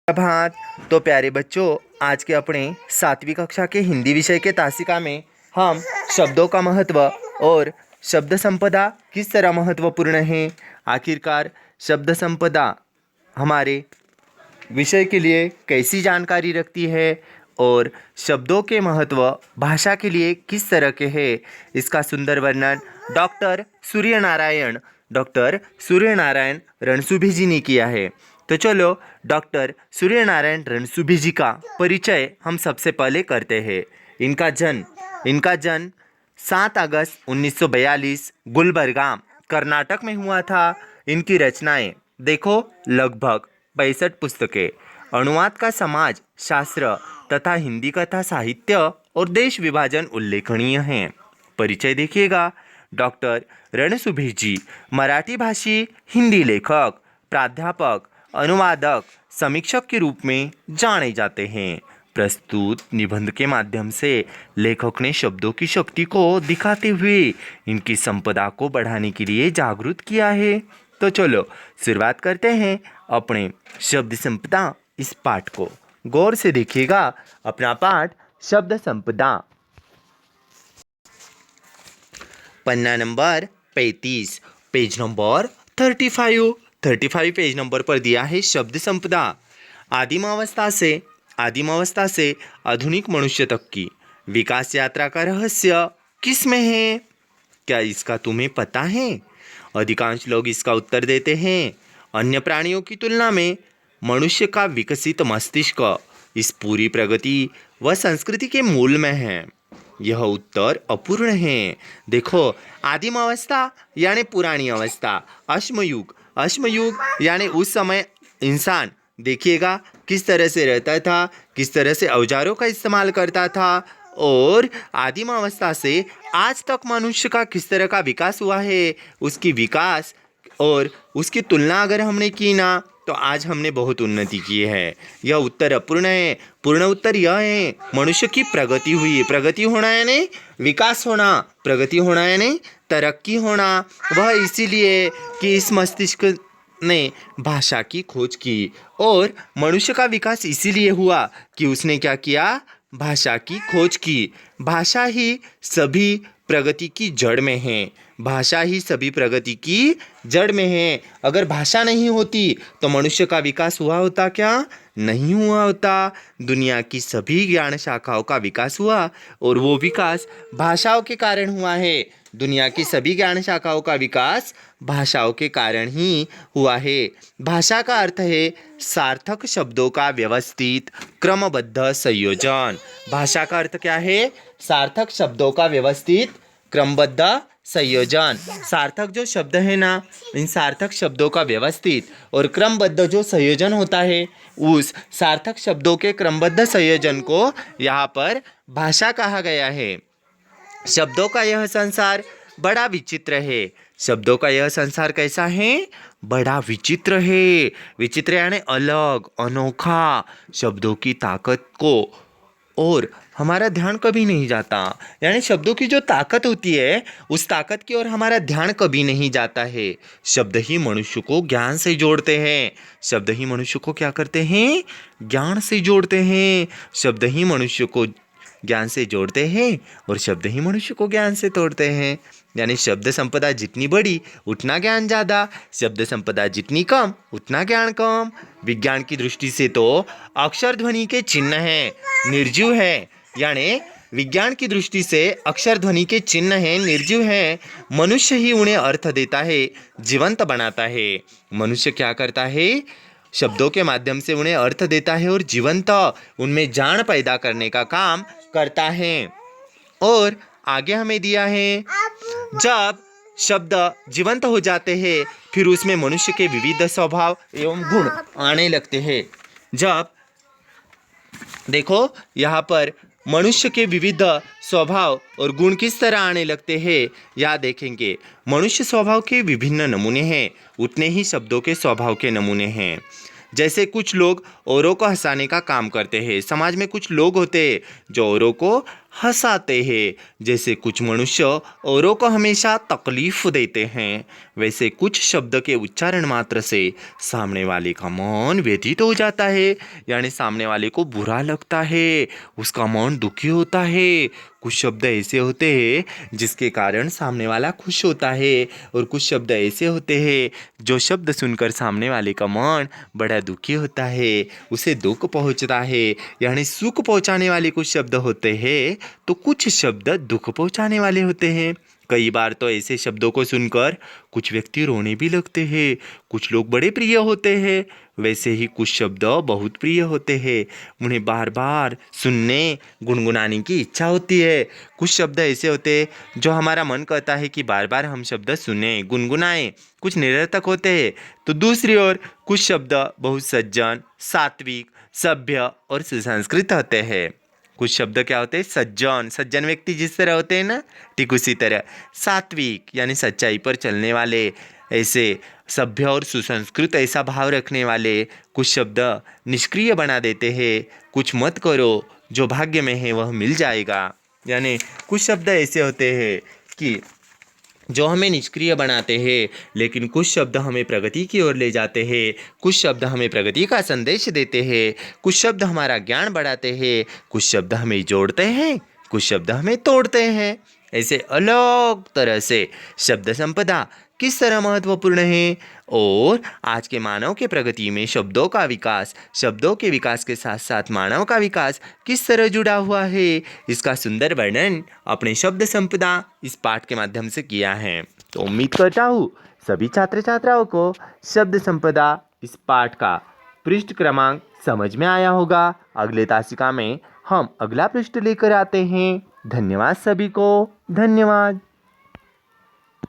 प्रभात। तो प्यारे बच्चों, आज के अपने 7वीं कक्षा के हिंदी विषय के तासिका में हम शब्दों का महत्व और शब्द संपदा किस तरह महत्वपूर्ण है, आखिरकार शब्द संपदा हमारे विषय के लिए कैसी जानकारी रखती है और शब्दों के महत्व भाषा के लिए किस तरह के हैं, इसका सुंदर वर्णन डॉक्टर सूर्यनारायण रणसुभी जी ने किया है। तो चलो डॉक्टर सूर्यनारायण रणसुभी जी का परिचय हम सबसे पहले करते हैं। इनका जन्म 7 अगस्त 1942 गुलबर्गा कर्नाटक में हुआ था। इनकी रचनाएं देखो लगभग 65 पुस्तकें, अनुवाद का समाज शास्त्र तथा हिंदी कथा साहित्य और देश विभाजन उल्लेखनीय हैं। परिचय देखिएगा। डॉक्टर रणसुभी जी मराठी भाषी हिंदी लेखक, प्राध्यापक, अनुवादक, समीक्षक के रूप में जाने जाते हैं। प्रस्तुत निबंध के माध्यम से लेखक ने शब्दों की शक्ति को दिखाते हुए इनकी संपदा को बढ़ाने के लिए जागरूक किया है। तो चलो शुरुआत करते हैं अपने शब्द संपदा इस पाठ को। गौर से देखिएगा अपना पाठ शब्द संपदा। पन्ना number 35, page number 35 page number पर दिया है शब्द संपदा। आदिम अवस्था से आधुनिक मनुष्य तक की विकास यात्रा का रहस्य किस में है? क्या इसका तुम्हें पता है? अधिकांश लोग इसका उत्तर देते हैं अन्य प्राणियों की तुलना में मनुष्य का विकसित मस्तिष्क इस पूरी प्रगति व संस्कृति के मूल में है। यह उत्तर अपूर्ण है। देखो, आदिम अवस्था यानी पुरानी अवस्था, अश्मयुग यानी उस समय इंसान देखिएगा किस तरह से रहता था, किस तरह से औजारों का इस्तेमाल करता था, और आदिम अवस्था से आज तक मनुष्य का किस तरह का विकास हुआ है, उसकी विकास और उसकी तुलना अगर हमने की ना तो आज हमने बहुत उन्नति की है। यह उत्तर अपूर्ण है। पूर्ण उत्तर यह है मनुष्य की प्रगति हुई। प्रगति होना यानी विकास होना, प्रगति होना यानी तरक्की होना। वह इसीलिए कि इस मस्तिष्क ने भाषा की खोज की, और मनुष्य का विकास इसीलिए हुआ कि उसने क्या किया, भाषा की खोज की। भाषा ही सभी प्रगति की जड़ में है। भाषा ही सभी प्रगति की जड़ में है। अगर भाषा नहीं होती तो मनुष्य का विकास हुआ होता क्या? नहीं हुआ होता। दुनिया की सभी ज्ञान शाखाओं का विकास हुआ और वो विकास भाषाओं के कारण हुआ है। दुनिया की सभी ज्ञान शाखाओं का विकास भाषाओं के कारण ही हुआ है। भाषा का अर्थ है सार्थक शब्दों का व्यवस्थित क्रमबद्ध संयोजन। भाषा का अर्थ क्या है? सार्थक शब्दों का व्यवस्थित क्रमबद्ध संयोजन। सार्थक जो शब्द है ना, इन सार्थक शब्दों का व्यवस्थित और क्रमबद्ध जो संयोजन होता है, उस सार्थक शब्दों के क्रमबद्ध संयोजन को यहाँ पर भाषा कहा गया है। शब्दों का यह संसार बड़ा विचित्र है। शब्दों का यह संसार कैसा है? बड़ा विचित्र है। विचित्र यानी अलग, अनोखा। शब्दों की ताकत को और हमारा ध्यान कभी नहीं जाता, यानी शब्दों की जो ताकत होती है उस ताकत की ओर हमारा ध्यान कभी नहीं जाता है। शब्द ही मनुष्य को ज्ञान से जोड़ते हैं। शब्द ही मनुष्य को क्या करते हैं? ज्ञान से जोड़ते हैं। शब्द ही मनुष्य को ज्ञान से जोड़ते हैं और शब्द ही मनुष्य को ज्ञान से तोड़ते हैं। यानी शब्द संपदा जितनी बड़ी उतना ज्ञान ज़्यादा, शब्द संपदा जितनी कम उतना ज्ञान कम। विज्ञान की दृष्टि से तो अक्षर ध्वनि के चिन्ह हैं, निर्जीव है। यानी विज्ञान की दृष्टि से अक्षर ध्वनि के चिन्ह हैं, निर्जीव हैं। मनुष्य ही उन्हें अर्थ देता है, जीवंत बनाता है। मनुष्य क्या करता है? शब्दों के माध्यम से उन्हें अर्थ देता है और जीवंत, उनमें जान पैदा करने का काम करता है। और आगे हमें दिया है, जब शब्द जीवंत हो जाते हैं फिर उसमें मनुष्य के विविध स्वभाव एवं गुण आने लगते हैं। जब देखो यहाँ पर मनुष्य के विविध स्वभाव और गुण किस तरह आने लगते हैं, यहाँ देखेंगे। मनुष्य स्वभाव के विभिन्न नमूने हैं, उतने ही शब्दों के स्वभाव के नमूने हैं। जैसे कुछ लोग औरों को हंसाने का काम करते हैं। समाज में कुछ लोग होते हैं जो औरों को हंसाते हैं। जैसे कुछ मनुष्य औरों को हमेशा तकलीफ देते हैं, वैसे कुछ शब्द के उच्चारण मात्र से सामने वाले का मन व्यथित हो जाता है, यानी सामने वाले को बुरा लगता है, उसका मन दुखी होता है। कुछ शब्द ऐसे होते हैं जिसके कारण सामने वाला खुश होता है, और कुछ शब्द ऐसे होते हैं जो शब्द सुनकर सामने वाले का मन बड़ा दुखी होता है, उसे दुख पहुंचता है। यानी सुख पहुंचाने वाले कुछ शब्द होते हैं तो कुछ शब्द दुख पहुंचाने वाले होते हैं। कई बार तो ऐसे शब्दों को सुनकर कुछ व्यक्ति रोने भी लगते हैं। कुछ लोग बड़े प्रिय होते हैं, वैसे ही कुछ शब्द बहुत प्रिय होते हैं, उन्हें बार बार सुनने गुनगुनाने की इच्छा होती है। कुछ शब्द ऐसे होते हैं जो हमारा मन कहता है कि बार बार हम शब्द सुने गुनगुनाएं, कुछ निरर्थक होते हैं। तो दूसरी ओर कुछ शब्द बहुत सज्जन, सात्विक, सभ्य और सुसंस्कृत होते हैं। कुछ शब्द क्या होते हैं? सज्जन, सज्जन व्यक्ति जिस तरह होते हैं ना, ठीक उसी तरह। सात्विक यानी सच्चाई पर चलने वाले, ऐसे सभ्य और सुसंस्कृत ऐसा भाव रखने वाले। कुछ शब्द निष्क्रिय बना देते हैं, कुछ मत करो, जो भाग्य में है वह मिल जाएगा। यानी कुछ शब्द ऐसे होते हैं कि जो हमें निष्क्रिय बनाते हैं, लेकिन कुछ शब्द हमें प्रगति की ओर ले जाते हैं। कुछ शब्द हमें प्रगति का संदेश देते हैं। कुछ शब्द हमारा ज्ञान बढ़ाते हैं। कुछ शब्द हमें जोड़ते हैं, कुछ शब्द हमें तोड़ते हैं। ऐसे अलग तरह से शब्द संपदा किस तरह महत्वपूर्ण है, और आज के मानव के प्रगति में शब्दों का विकास, शब्दों के विकास के साथ साथ मानव का विकास किस तरह जुड़ा हुआ है, इसका सुंदर वर्णन अपने शब्द संपदा इस पाठ के माध्यम से किया है। तो उम्मीद करता हूँ सभी छात्र छात्राओं को शब्द संपदा इस पाठ का पृष्ठ क्रमांक समझ में आया होगा। अगले तासिका में हम अगला पृष्ठ लेकर आते हैं। धन्यवाद सभी को, धन्यवाद।